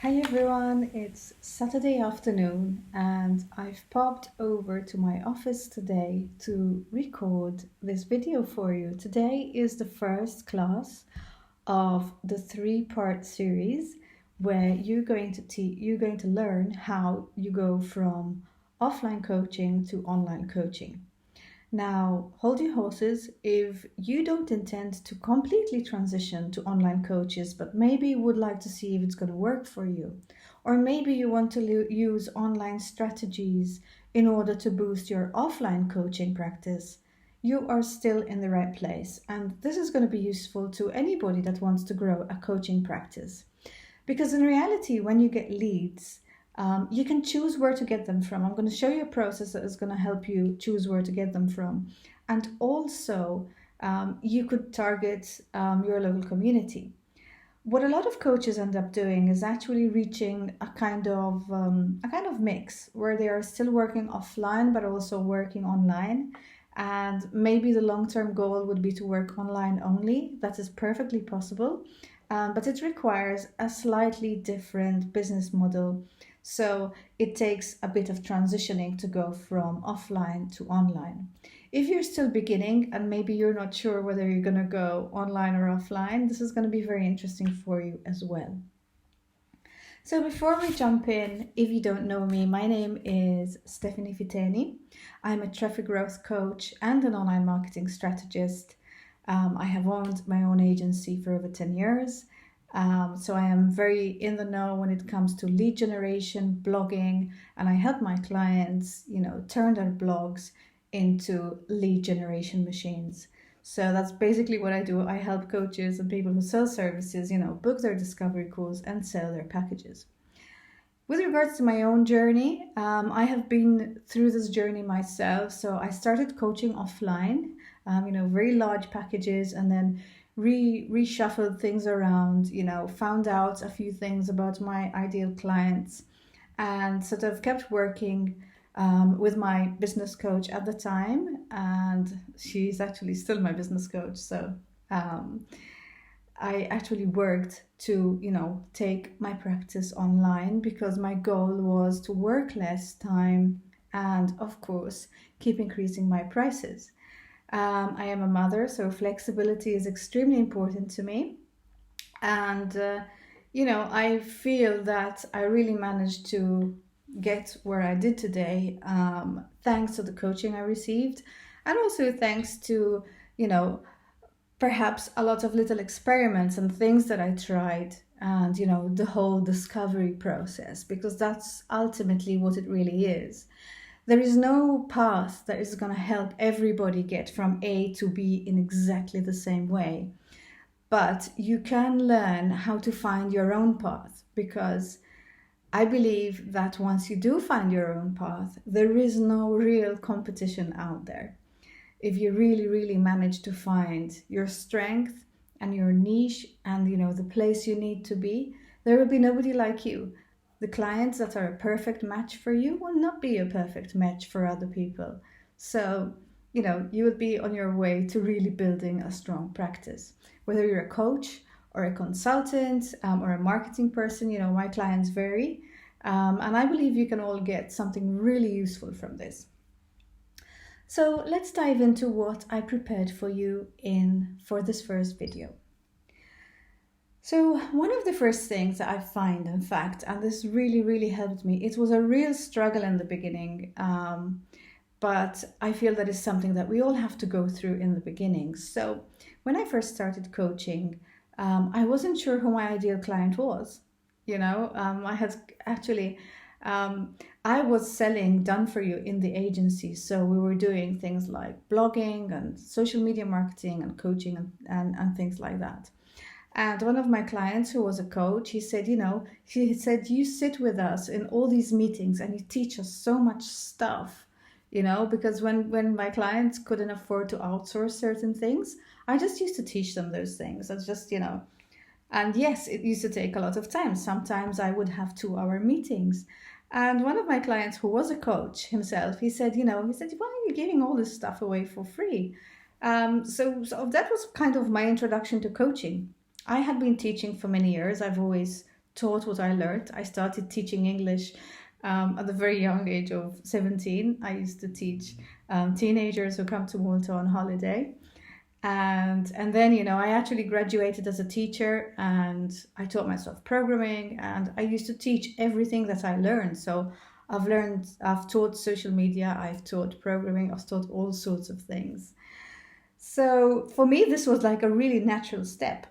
Hi everyone, it's Saturday afternoon and I've popped over to my office today to record this video for you. Today is the first class of the three-part series where you're going to learn how you go from offline coaching to online coaching. Now, hold your horses if you don't intend to completely transition to online coaches, but maybe you would like to see if it's going to work for you. Or maybe you want to use online strategies in order to boost your offline coaching practice. You are still in the right place, and this is going to be useful to anybody that wants to grow a coaching practice. Because in reality, when you get leads, you can choose where to get them from. I'm going to show you a process that is going to help you choose where to get them from. And also, you could target your local community. What a lot of coaches end up doing is actually reaching a kind of mix where they are still working offline but also working online. And maybe the long-term goal would be to work online only. That is perfectly possible, but it requires a slightly different business model. So it takes a bit of transitioning to go from offline to online. If you're still beginning and maybe you're not sure whether you're going to go online or offline, this is going to be very interesting for you as well. So before we jump in, if you don't know me, my name is Stephanie Fiteni. I'm a traffic growth coach and an online marketing strategist. I have owned my own agency for over 10 years. So I am very in the know when it comes to lead generation, blogging, and I help my clients, turn their blogs into lead generation machines. So that's basically what I do. I help coaches and people who sell services, book their discovery calls and sell their packages. With regards to my own journey, I have been through this journey myself. So I started coaching offline, very large packages, and then reshuffled things around, found out a few things about my ideal clients, and sort of kept working with my business coach at the time. And she's actually still my business coach. So um, I actually worked to, take my practice online because my goal was to work less time and, of course, keep increasing my prices. I am a mother, so flexibility is extremely important to me. And, I feel that I really managed to get where I did today thanks to the coaching I received and also thanks to, you know, perhaps a lot of little experiments and things that I tried and the whole discovery process, because that's ultimately what it really is. There is no path that is going to help everybody get from A to B in exactly the same way, but you can learn how to find your own path, because I believe that once you do find your own path, there is no real competition out there. If you really, really manage to find your strength and your niche and the place you need to be, there will be nobody like you. The clients that are a perfect match for you will not be a perfect match for other people. So, you would be on your way to really building a strong practice. Whether you're a coach or a consultant or a marketing person, my clients vary. And I believe you can all get something really useful from this. So let's dive into what I prepared for you for this first video. So one of the first things that I find, in fact, and this really, really helped me, it was a real struggle in the beginning, but I feel that is something that we all have to go through in the beginning. So when I first started coaching, I wasn't sure who my ideal client was. I had actually I was selling done for you in the agency. So we were doing things like blogging and social media marketing and coaching and things like that. And one of my clients who was a coach, he said, you sit with us in all these meetings and you teach us so much stuff, because when my clients couldn't afford to outsource certain things, I just used to teach them those things. That's just, and yes, it used to take a lot of time. Sometimes I would have 2-hour meetings. And one of my clients who was a coach himself, he said, why are you giving all this stuff away for free? So that was kind of my introduction to coaching. I had been teaching for many years. I've always taught what I learned. I started teaching English at the very young age of 17. I used to teach teenagers who come to Malta on holiday. And then, I actually graduated as a teacher, and I taught myself programming, and I used to teach everything that I learned. So I've taught social media, I've taught programming, I've taught all sorts of things. So for me, this was like a really natural step.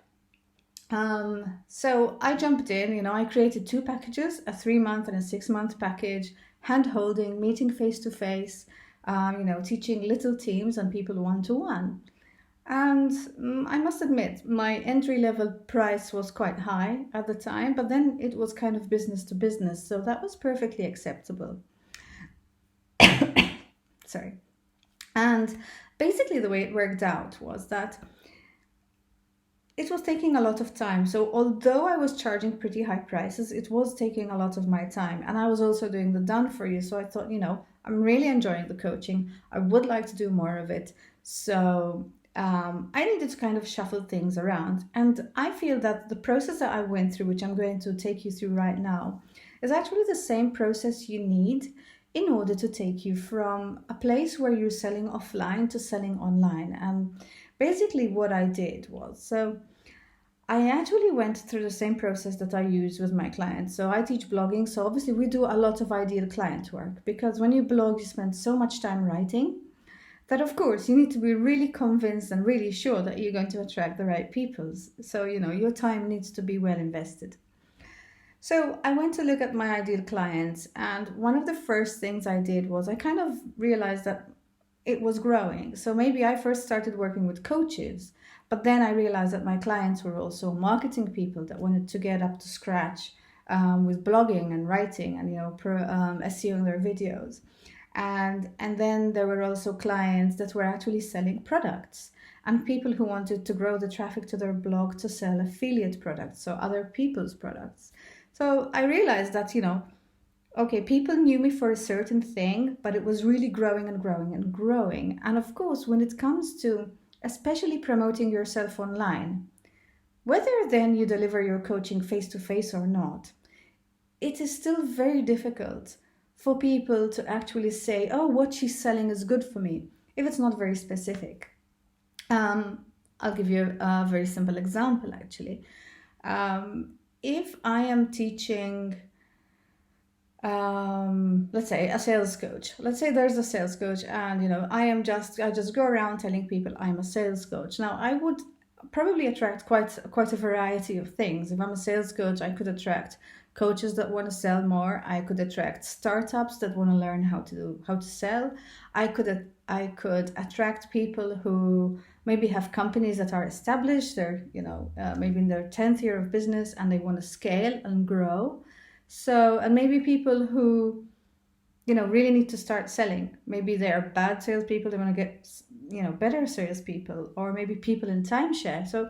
So I jumped in, I created two packages, a 3 month and a 6 month package, hand holding, meeting face to face, teaching little teams and people one to one. And I must admit, my entry level price was quite high at the time, but then it was kind of business to business, so that was perfectly acceptable. Sorry. And basically, the way it worked out was that it was taking a lot of time. So, although I was charging pretty high prices, it was taking a lot of my time. And I was also doing the done for you. So, I thought, I'm really enjoying the coaching. I would like to do more of it. So, I needed to kind of shuffle things around. And I feel that the process that I went through, which I'm going to take you through right now, is actually the same process you need in order to take you from a place where you're selling offline to selling online. And basically, what I did was, so I actually went through the same process that I use with my clients. So I teach blogging. So obviously, we do a lot of ideal client work, because when you blog, you spend so much time writing that, of course, you need to be really convinced and really sure that you're going to attract the right people. So, your time needs to be well invested. So I went to look at my ideal clients, and one of the first things I did was I kind of realized that it was growing. So maybe I first started working with coaches, but then I realized that my clients were also marketing people that wanted to get up to scratch with blogging and writing and, SEOing their videos. And then there were also clients that were actually selling products, and people who wanted to grow the traffic to their blog to sell affiliate products, so other people's products. So I realized that, okay, people knew me for a certain thing, but it was really growing and growing and growing. And of course, when it comes to especially promoting yourself online, whether then you deliver your coaching face to face or not, it is still very difficult for people to actually say, oh, what she's selling is good for me, if it's not very specific. I'll give you a very simple example, actually. If I am teaching, let's say, a sales coach. Let's say there's a sales coach, and I just go around telling people I'm a sales coach. Now, I would probably attract quite a variety of things. If I'm a sales coach, I could attract coaches that want to sell more. I could attract startups that want to learn how to sell. I could attract people who maybe have companies that are established. They're maybe in their 10th year of business, and they want to scale and grow. So, and maybe people who really need to start selling. Maybe they're bad salespeople. They want to get better salespeople, or maybe people in timeshare. So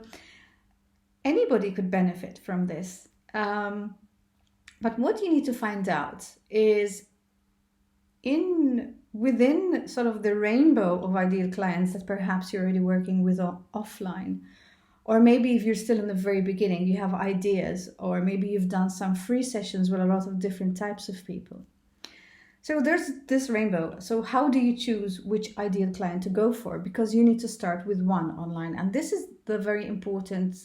anybody could benefit from this. But what you need to find out is within sort of the rainbow of ideal clients that perhaps you're already working with offline, or maybe if you're still in the very beginning, you have ideas, or maybe you've done some free sessions with a lot of different types of people. So there's this rainbow. So how do you choose which ideal client to go for? Because you need to start with one online. And this is the very important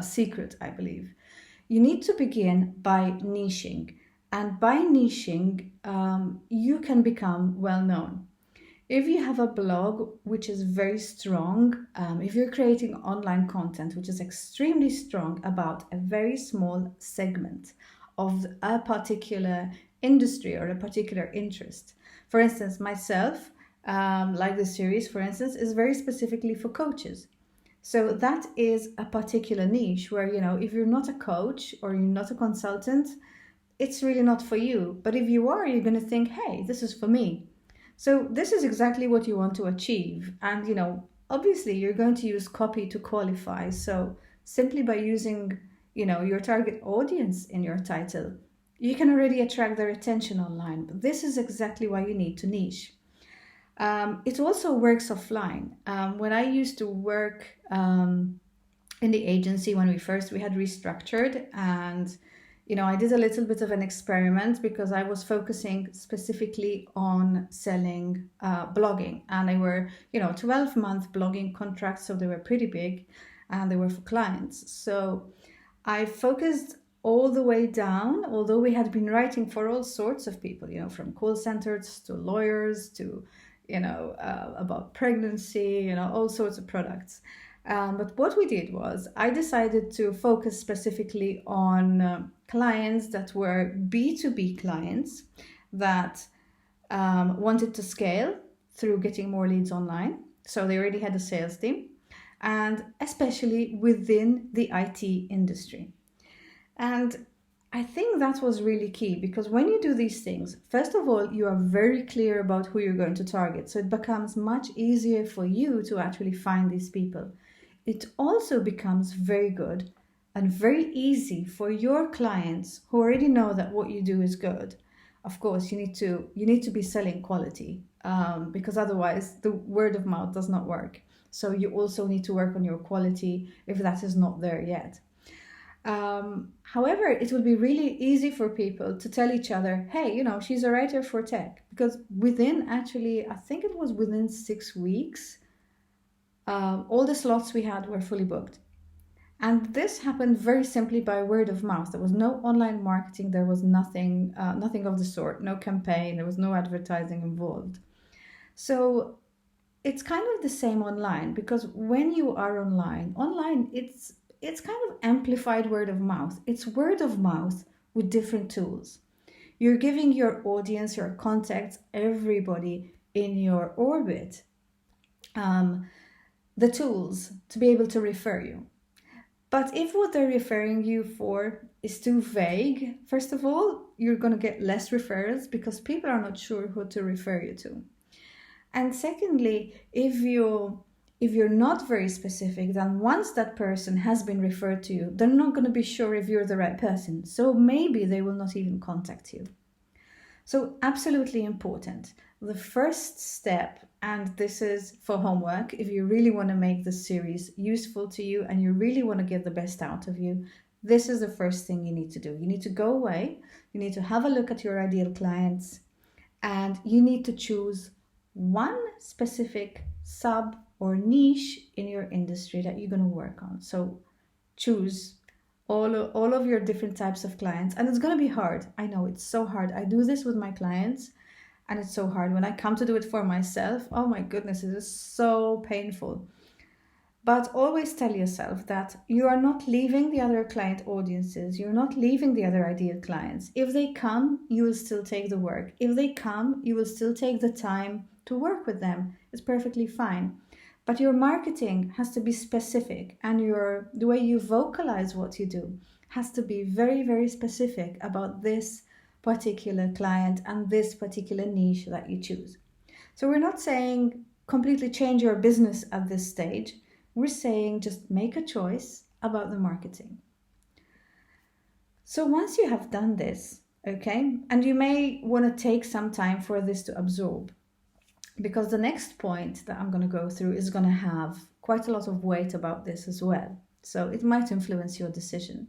secret, I believe. You need to begin by niching. And by niching, you can become well known. If you have a blog which is very strong, if you're creating online content which is extremely strong about a very small segment of a particular industry or a particular interest. For instance, myself, like this series, for instance, is very specifically for coaches. So that is a particular niche where, if you're not a coach or you're not a consultant, it's really not for you. But if you are, you're going to think, hey, this is for me. So this is exactly what you want to achieve. And, obviously you're going to use copy to qualify. So simply by using, your target audience in your title, you can already attract their attention online. But this is exactly why you need to niche. It also works offline. When I used to work in the agency, when we had restructured, and I did a little bit of an experiment because I was focusing specifically on selling blogging. And they were, 12-month blogging contracts, so they were pretty big and they were for clients. So I focused all the way down, although we had been writing for all sorts of people, from call centers to lawyers to, about pregnancy, all sorts of products. But what we did was I decided to focus specifically on clients that were B2B clients that wanted to scale through getting more leads online. So they already had a sales team, and especially within the IT industry. And I think that was really key, because when you do these things, first of all, you are very clear about who you're going to target. So it becomes much easier for you to actually find these people. It also becomes very good and very easy for your clients who already know that what you do is good. Of course, you need to be selling quality, because otherwise the word of mouth does not work. So you also need to work on your quality if that is not there yet. However, it will be really easy for people to tell each other, hey, she's a writer for tech, because I think it was within 6 weeks, all the slots we had were fully booked. And this happened very simply by word of mouth. There was no online marketing. There was nothing of the sort, no campaign. There was no advertising involved. So it's kind of the same online, because when you are online, it's kind of amplified word of mouth. It's word of mouth with different tools. You're giving your audience, your contacts, everybody in your orbit, the tools to be able to refer you. But if what they're referring you for is too vague, first of all, you're going to get less referrals because people are not sure who to refer you to. And secondly, if you're not very specific, then once that person has been referred to you, they're not going to be sure if you're the right person. So maybe they will not even contact you. So absolutely important. The first step, and this is for homework, if you really want to make this series useful to you and you really want to get the best out of you, this is the first thing you need to do. You need to go away, you need to have a look at your ideal clients, and you need to choose one specific sub or niche in your industry that you're going to work on. So choose all of your different types of clients, and it's going to be hard. I know it's so hard. I do this with my clients, and it's so hard. When I come to do it for myself, oh my goodness, it is so painful. But always tell yourself that you are not leaving the other client audiences. You're not leaving the other ideal clients. If they come, you will still take the work. If they come, you will still take the time to work with them. It's perfectly fine. But your marketing has to be specific, and the way you vocalize what you do has to be very, very specific about this particular client and this particular niche that you choose. So we're not saying completely change your business at this stage. We're saying just make a choice about the marketing. So once you have done this, okay, and you may want to take some time for this to absorb, because the next point that I'm going to go through is going to have quite a lot of weight about this as well. So it might influence your decision.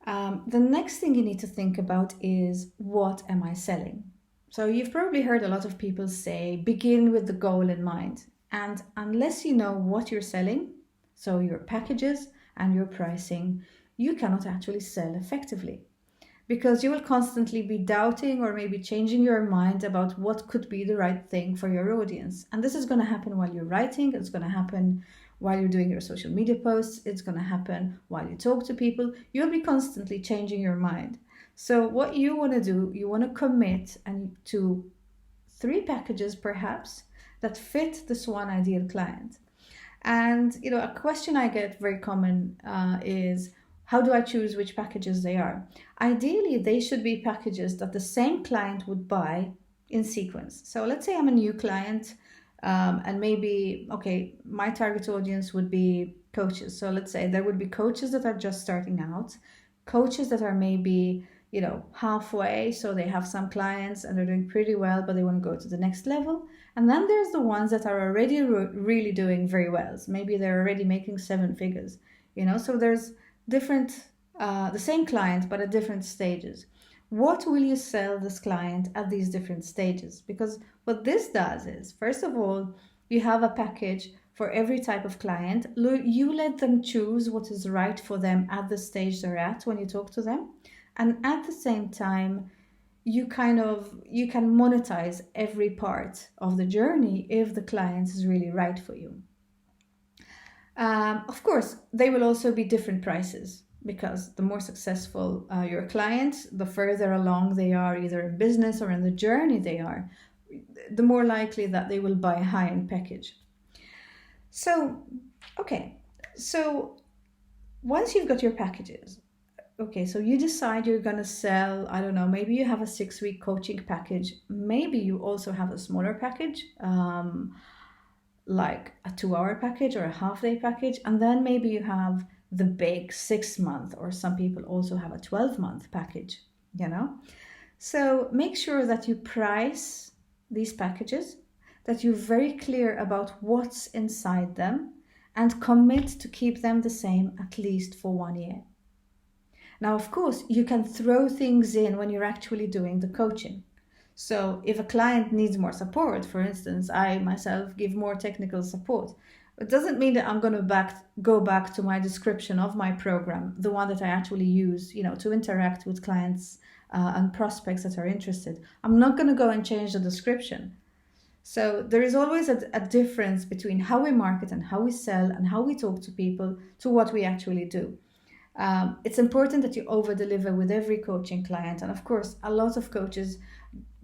The next thing you need to think about is, what am I selling? So you've probably heard a lot of people say, begin with the goal in mind. And unless you know what you're selling, so your packages and your pricing, you cannot actually sell effectively, because you will constantly be doubting or maybe changing your mind about what could be the right thing for your audience. And this is going to happen while you're writing. It's going to happen while you're doing your social media posts. It's going to happen while you talk to people. You'll be constantly changing your mind. So what you want to do, you want to commit to 3 packages perhaps that fit this one ideal client. And a question I get very common is, how do I choose which packages they are? Ideally, they should be packages that the same client would buy in sequence. So let's say I'm a new client, and maybe, my target audience would be coaches. So let's say there would be coaches that are just starting out, coaches that are maybe, halfway. So they have some clients and they're doing pretty well, but they want to go to the next level. And then there's the ones that are already really doing very well. So maybe they're already making 7 figures, so there's different the same client but at different stages. What will you sell this client at these different stages? Because what this does is, first of all, you have a package for every type of client. You let them choose what is right for them at the stage they're at when you talk to them. And at the same time, you can monetize every part of the journey if the client is really right for you. Of course, they will also be different prices because the more successful your client, the further along they are either in business or in the journey they are, the more likely that they will buy a high-end package. So, okay, so once you've got your packages, okay, so you decide you're going to sell, I don't know, maybe you have a 6-week coaching package. Maybe you also have a smaller package, like a 2-hour package or a half-day package. And then maybe you have the big 6-month, or some people also have a 12-month package, you know? So make sure that you price these packages, that you're very clear about what's inside them, and commit to keep them the same at least for 1 year. Now, of course, you can throw things in when you're actually doing the coaching. So if a client needs more support, for instance, I myself give more technical support. It doesn't mean that I'm going to go back to my description of my program, the one that I actually use, to interact with clients and prospects that are interested. I'm not going to go and change the description. So there is always a difference between how we market and how we sell and how we talk to people to what we actually do. It's important that you over-deliver with every coaching client. And of course, a lot of coaches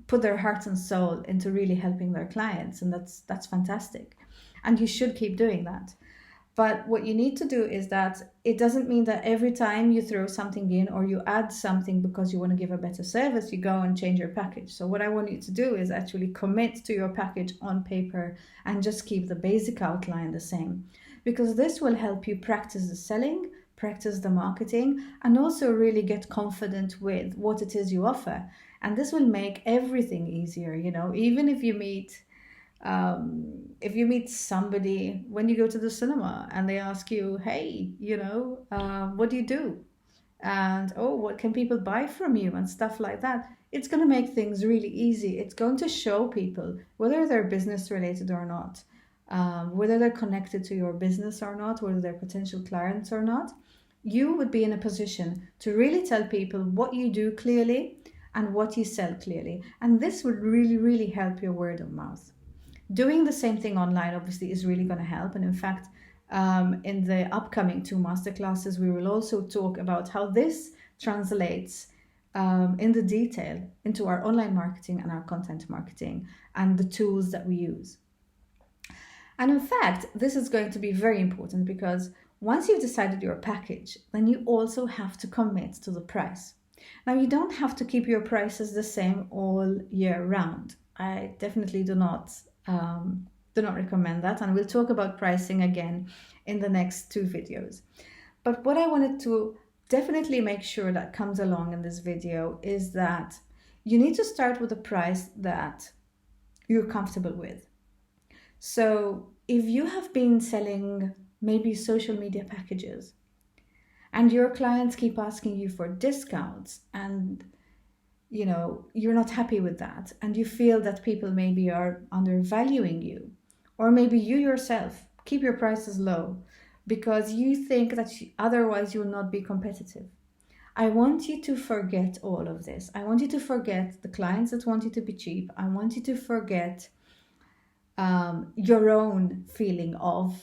put their heart and soul into really helping their clients. And that's fantastic. And you should keep doing that. But what you need to do is that it doesn't mean that every time you throw something in or you add something because you want to give a better service, you go and change your package. So what I want you to do is actually commit to your package on paper and just keep the basic outline the same. Because this will help you practice the selling, practice the marketing, and also really get confident with what it is you offer. And this will make everything easier, even if you meet somebody when you go to the cinema and they ask you, hey, what do you do? And, what can people buy from you and stuff like that. It's going to make things really easy. It's going to show people whether they're business related or not, whether they're connected to your business or not, whether they're potential clients or not. You would be in a position to really tell people what you do clearly and what you sell clearly. And this would really, really help your word of mouth. Doing the same thing online obviously is really going to help. And in fact, in the upcoming 2 masterclasses, we will also talk about how this translates in the detail into our online marketing and our content marketing and the tools that we use. And in fact, this is going to be very important because once you've decided your package, then you also have to commit to the price. Now, you don't have to keep your prices the same all year round. I definitely do not recommend that, and we'll talk about pricing again in the next 2 videos. But what I wanted to definitely make sure that comes along in this video is that you need to start with a price that you're comfortable with. So if you have been selling maybe social media packages and your clients keep asking you for discounts and you're not happy with that, and you feel that people maybe are undervaluing you, or maybe you yourself keep your prices low because you think that otherwise you will not be competitive. I want you to forget all of this. I want you to forget the clients that want you to be cheap. I want you to forget your own feeling of,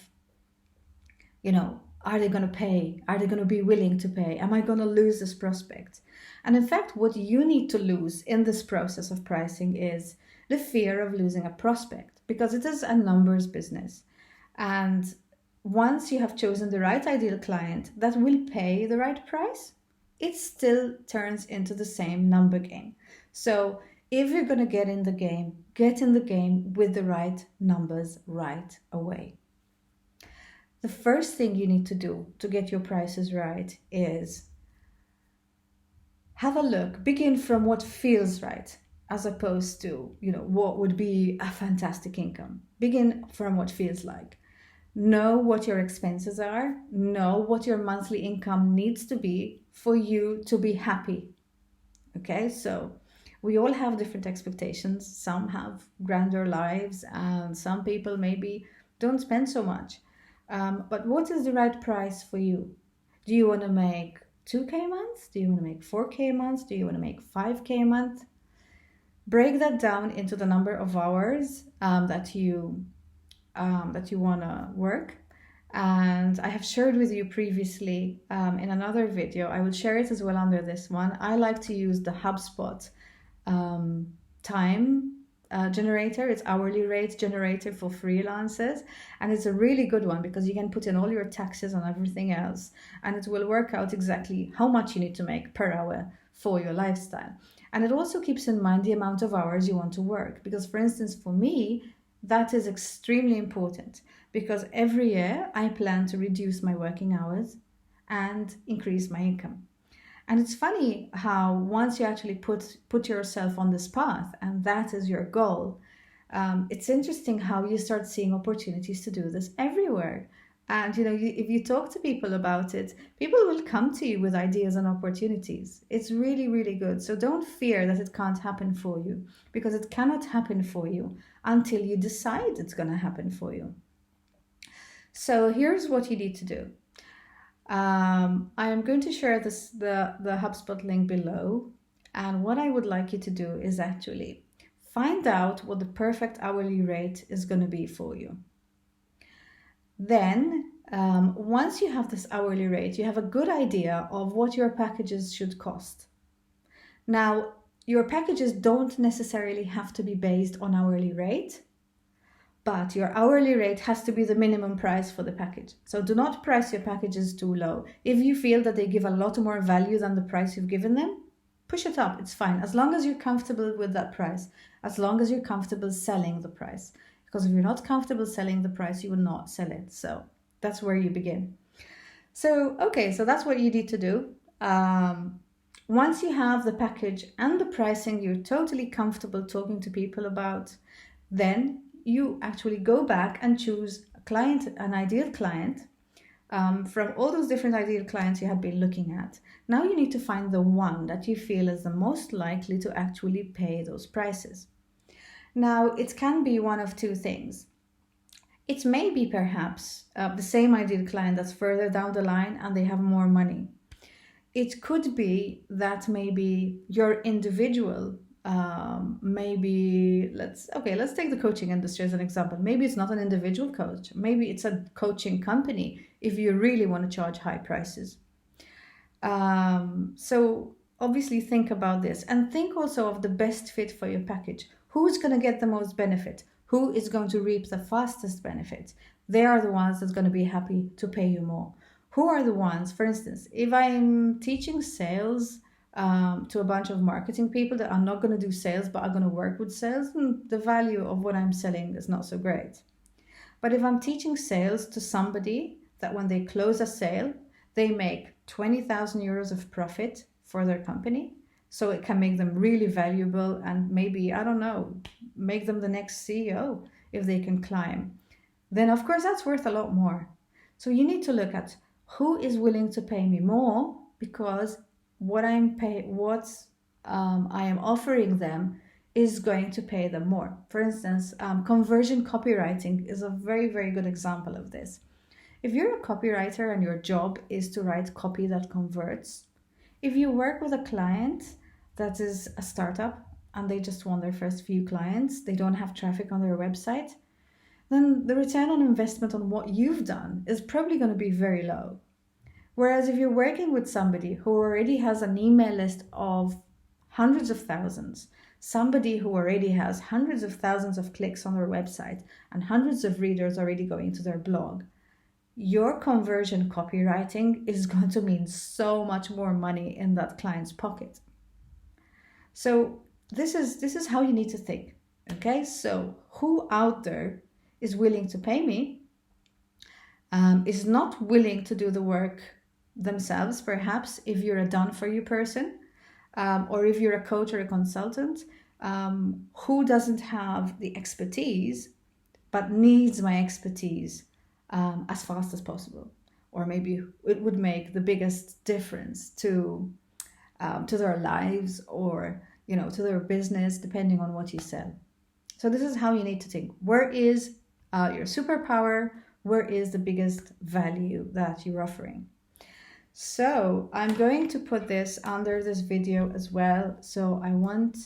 are they going to pay? Are they going to be willing to pay? Am I going to lose this prospect? And in fact, what you need to lose in this process of pricing is the fear of losing a prospect, because it is a numbers business. And once you have chosen the right ideal client that will pay the right price, it still turns into the same number game. So if you're going to get in the game with the right numbers right away. The first thing you need to do to get your prices right is have a look, begin from what feels right, as opposed to, what would be a fantastic income. Begin from what feels like. Know what your expenses are, know what your monthly income needs to be for you to be happy. Okay, so we all have different expectations. Some have grander lives, and some people maybe don't spend so much. But what is the right price for you? Do you want to make 2K a month? Do you want to make 4K a month? Do you want to make 5K a month? Break that down into the number of hours that you want to work. And I have shared with you previously in another video. I will share it as well under this one. I like to use the HubSpot time generator. It's hourly rate generator for freelancers, and it's a really good one because you can put in all your taxes and everything else, and it will work out exactly how much you need to make per hour for your lifestyle. And it also keeps in mind the amount of hours you want to work, because for instance, for me, that is extremely important, because every year I plan to reduce my working hours and increase my income. And it's funny how once you actually put yourself on this path and that is your goal, it's interesting how you start seeing opportunities to do this everywhere. And if you talk to people about it, people will come to you with ideas and opportunities. It's really, really good. So don't fear that it can't happen for you, because it cannot happen for you until you decide it's going to happen for you. So here's what you need to do. I am going to share the HubSpot link below. And what I would like you to do is actually find out what the perfect hourly rate is going to be for you. Then, once you have this hourly rate, you have a good idea of what your packages should cost. Now, your packages don't necessarily have to be based on hourly rate, but your hourly rate has to be the minimum price for the package. So do not price your packages too low. If you feel that they give a lot more value than the price you've given them, push it up. It's fine, as long as you're comfortable with that price, as long as you're comfortable selling the price. Because if you're not comfortable selling the price, you will not sell it. So that's where you begin. So, okay, so that's what you need to do. Once you have the package and the pricing you're totally comfortable talking to people about, then you actually go back and choose a client, an ideal client, from all those different ideal clients you have been looking at. Now you need to find the one that you feel is the most likely to actually pay those prices. Now, it can be one of two things. It may be perhaps the same ideal client that's further down the line and they have more money. It could be that maybe your individual, let's take the coaching industry as an example. Maybe it's not an individual coach. Maybe it's a coaching company if you really want to charge high prices. So obviously think about this, and think also of the best fit for your package. Who's going to get the most benefit? Who is going to reap the fastest benefit? They are the ones that's going to be happy to pay you more. Who are the ones, for instance, if I'm teaching sales to a bunch of marketing people that are not going to do sales but are going to work with sales, the value of what I'm selling is not so great. But if I'm teaching sales to somebody that when they close a sale, they make 20,000 euros of profit for their company, so it can make them really valuable and maybe, I don't know, make them the next CEO if they can climb, then of course that's worth a lot more. So you need to look at who is willing to pay me more, because what I am offering them is going to pay them more. For instance, conversion copywriting is a very, very good example of this. If you're a copywriter and your job is to write copy that converts, if you work with a client that is a startup and they just want their first few clients, they don't have traffic on their website, then the return on investment on what you've done is probably going to be very low. Whereas if you're working with somebody who already has an email list of hundreds of thousands, somebody who already has hundreds of thousands of clicks on their website and hundreds of readers already going to their blog, your conversion copywriting is going to mean so much more money in that client's pocket. So this is how you need to think. Okay, so who out there is willing to pay me, is not willing to do the work themselves, perhaps if you're a done-for-you person, or if you're a coach or a consultant, who doesn't have the expertise but needs my expertise as fast as possible. or maybe it would make the biggest difference to their lives, or to their business, depending on what you sell. So this is how you need to think. Where is your superpower? Where is the biggest value that you're offering? So I'm going to put this under this video as well. So I want,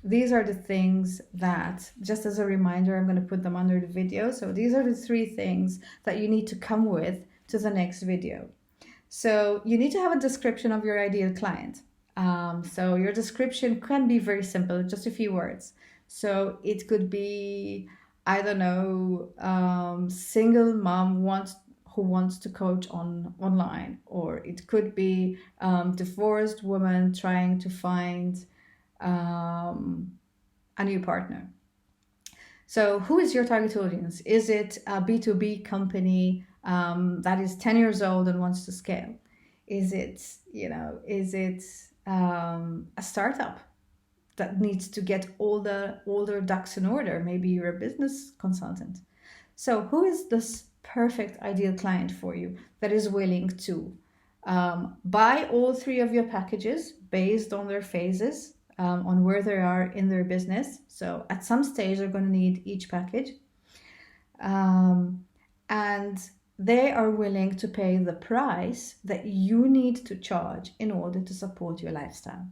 these are the things that, just as a reminder, I'm going to put them under the video. So these are the 3 things that you need to come with to the next video. So you need to have a description of your ideal client. So your description can be very simple, just a few words. So it could be, I don't know, single mom who wants to coach online, or it could be divorced woman trying to find a new partner. So who is your target audience? Is it a B2B company that is 10 years old and wants to scale? Is it a startup that needs to get all their ducks in order? Maybe you're a business consultant. So who is this perfect ideal client for you that is willing to buy all 3 of your packages based on their phases, on where they are in their business? So at some stage they're going to need each package, and they are willing to pay the price that you need to charge in order to support your lifestyle.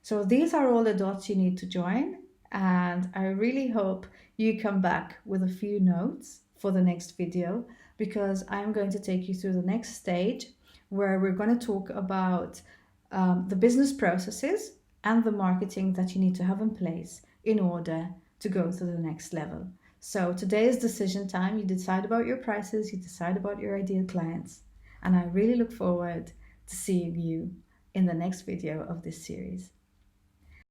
So these are all the dots you need to join, and I really hope you come back with a few notes for the next video, because I'm going to take you through the next stage where we're going to talk about the business processes and the marketing that you need to have in place in order to go to the next level. So today is decision time. You decide about your prices, you decide about your ideal clients, and I really look forward to seeing you in the next video of this series.